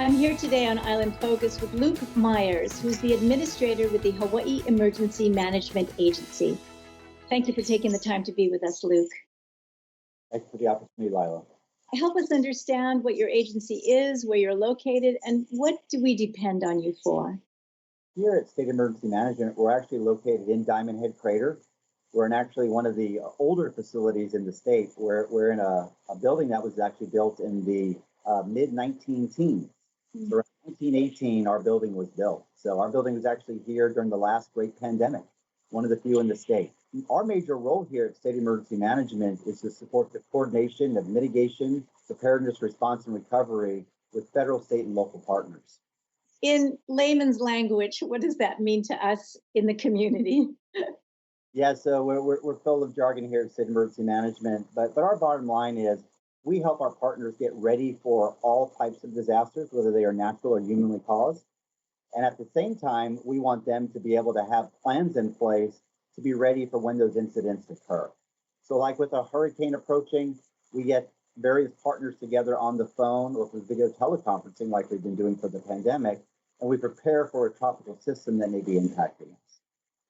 I'm here today on Island Focus with Luke Meyers, who's the administrator with the Hawaiʻi Emergency Management Agency. Thank you for taking the time to be with us, Luke. Thanks for the opportunity, Lila. Help us understand what your agency is, where you're located, and what do we depend on you for? Here at State Emergency Management, we're actually located in Diamond Head Crater. We're in actually one of the older facilities in the state. We're in a building that was actually built in the mid-19 teens. Around 1918, our building was built. So our building was actually here during the last great pandemic, one of the few in the state. Our major role here at State Emergency Management is to support the coordination of mitigation, preparedness, response, and recovery with federal, state, and local partners. In layman's language, what does that mean to us in the community? Yeah, so we're full of jargon here at State Emergency Management, but our bottom line is we help our partners get ready for all types of disasters, whether they are natural or humanly caused. And at the same time, we want them to be able to have plans in place to be ready for when those incidents occur. So like with a hurricane approaching, we get various partners together on the phone or for video teleconferencing like we've been doing for the pandemic, and we prepare for a tropical system that may be impacting us.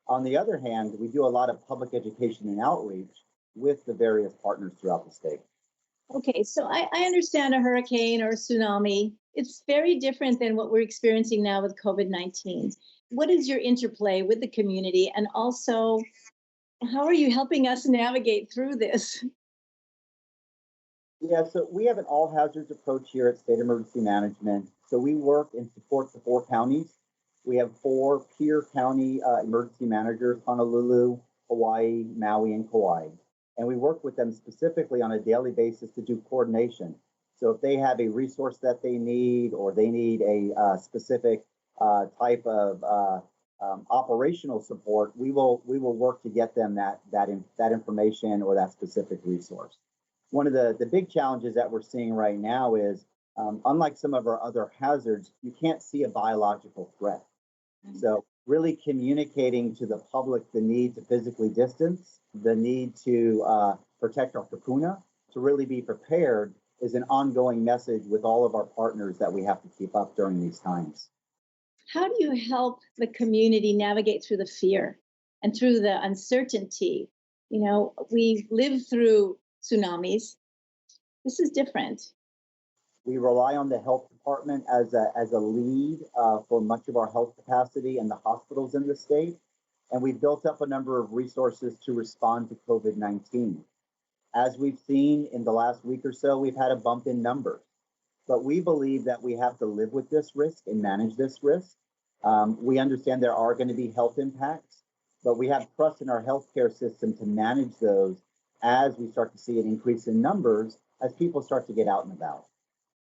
On the other hand, we do a lot of public education and outreach with the various partners throughout the state. Okay, so I understand a hurricane or a tsunami. It's very different than what we're experiencing now with COVID-19. What is your interplay with the community? And also, how are you helping us navigate through this? Yeah, so we have an all hazards approach here at State Emergency Management. So we work and support the 4 counties. We have 4 peer county emergency managers: Honolulu, Hawaii, Maui, and Kauai. And we work with them specifically on a daily basis to do coordination. So if they have a resource that they need, or they need a specific type of operational support, we will work to get them that information or that specific resource. One of the big challenges that we're seeing right now is, unlike some of our other hazards, you can't see a biological threat. So really communicating to the public the need to physically distance, the need to protect our kapuna, to really be prepared, is an ongoing message with all of our partners that we have to keep up during these times. How do you help the community navigate through the fear and through the uncertainty? You know, we've lived through tsunamis. This is different. We rely on the health department as a lead for much of our health capacity and the hospitals in the state. And we've built up a number of resources to respond to COVID-19. As we've seen in the last week or so, we've had a bump in numbers. But we believe that we have to live with this risk and manage this risk. We understand there are going to be health impacts, but we have trust in our healthcare system to manage those as we start to see an increase in numbers as people start to get out and about.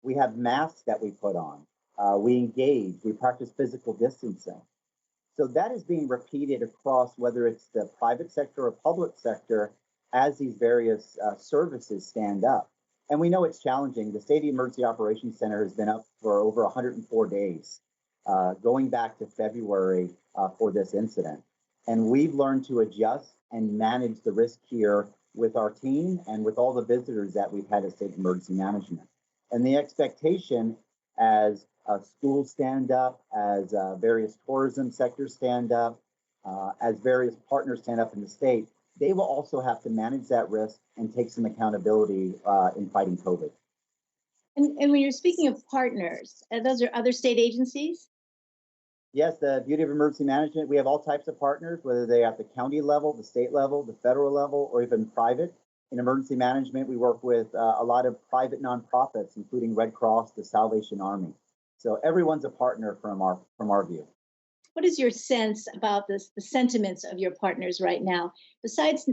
We have masks that we put on. We engage. We practice physical distancing. So that is being repeated across whether it's the private sector or public sector as these various services stand up. And we know it's challenging. The State Emergency Operations Center has been up for over 104 days, going back to February for this incident. And we've learned to adjust and manage the risk here with our team and with all the visitors that we've had at State Emergency Management. And the expectation as schools stand up, as various tourism sectors stand up, as various partners stand up in the state, they will also have to manage that risk and take some accountability in fighting COVID. And when you're speaking of partners, those are other state agencies? Yes, the beauty of emergency management, we have all types of partners, whether they're at the county level, the state level, the federal level, or even private. In emergency management, we work with a lot of private nonprofits, including Red Cross, the Salvation Army. So everyone's a partner from our view. What is your sense about the sentiments of your partners right now, besides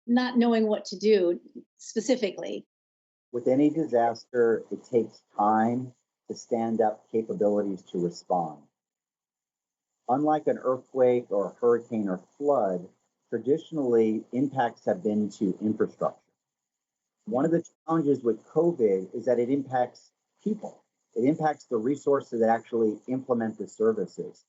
not knowing what to do specifically? With any disaster, it takes time to stand up capabilities to respond. Unlike an earthquake or a hurricane or flood, traditionally impacts have been to infrastructure. One of the challenges with COVID is that it impacts people. It impacts the resources that actually implement the services.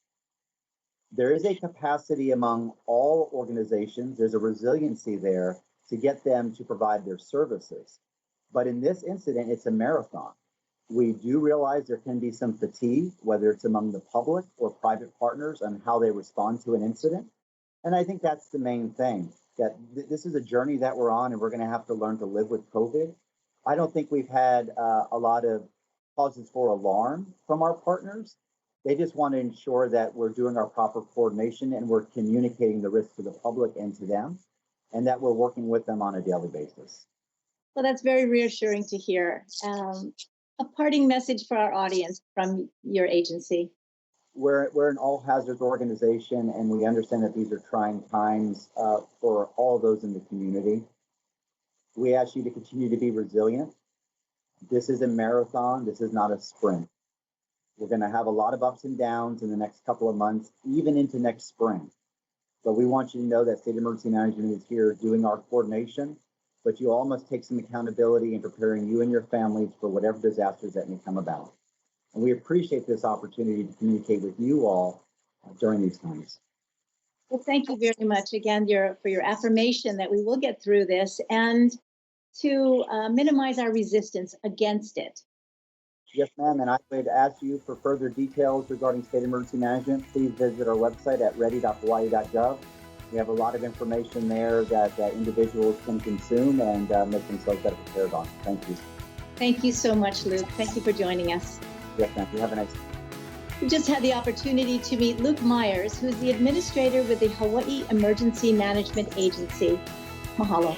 There is a capacity among all organizations, there's a resiliency there to get them to provide their services. But in this incident, it's a marathon. We do realize there can be some fatigue, whether it's among the public or private partners, on how they respond to an incident. And I think that's the main thing, that this is a journey that we're on, and we're going to have to learn to live with COVID. I don't think we've had a lot of causes for alarm from our partners. They just want to ensure that we're doing our proper coordination and we're communicating the risk to the public and to them, and that we're working with them on a daily basis. Well, that's very reassuring to hear. A parting message for our audience from your agency. We're an all-hazards organization, and we understand that these are trying times for all those in the community. We ask you to continue to be resilient. This is a marathon. This is not a sprint. We're going to have a lot of ups and downs in the next couple of months, even into next spring. But we want you to know that State Emergency Management is here doing our coordination, but you all must take some accountability in preparing you and your families for whatever disasters that may come about. And we appreciate this opportunity to communicate with you all during these times. Well, thank you very much again for your affirmation that we will get through this and to minimize our resistance against it. Yes, ma'am. And I would ask you for further details regarding State Emergency Management. Please visit our website at ready.hawaii.gov. We have a lot of information there that individuals can consume and make themselves better prepared on. Thank you. Thank you so much, Luke. Thank you for joining us. Yes, ma'am. You have a nice day. We just had the opportunity to meet Luke Meyers, who's the administrator with the Hawaii Emergency Management Agency. Mahalo.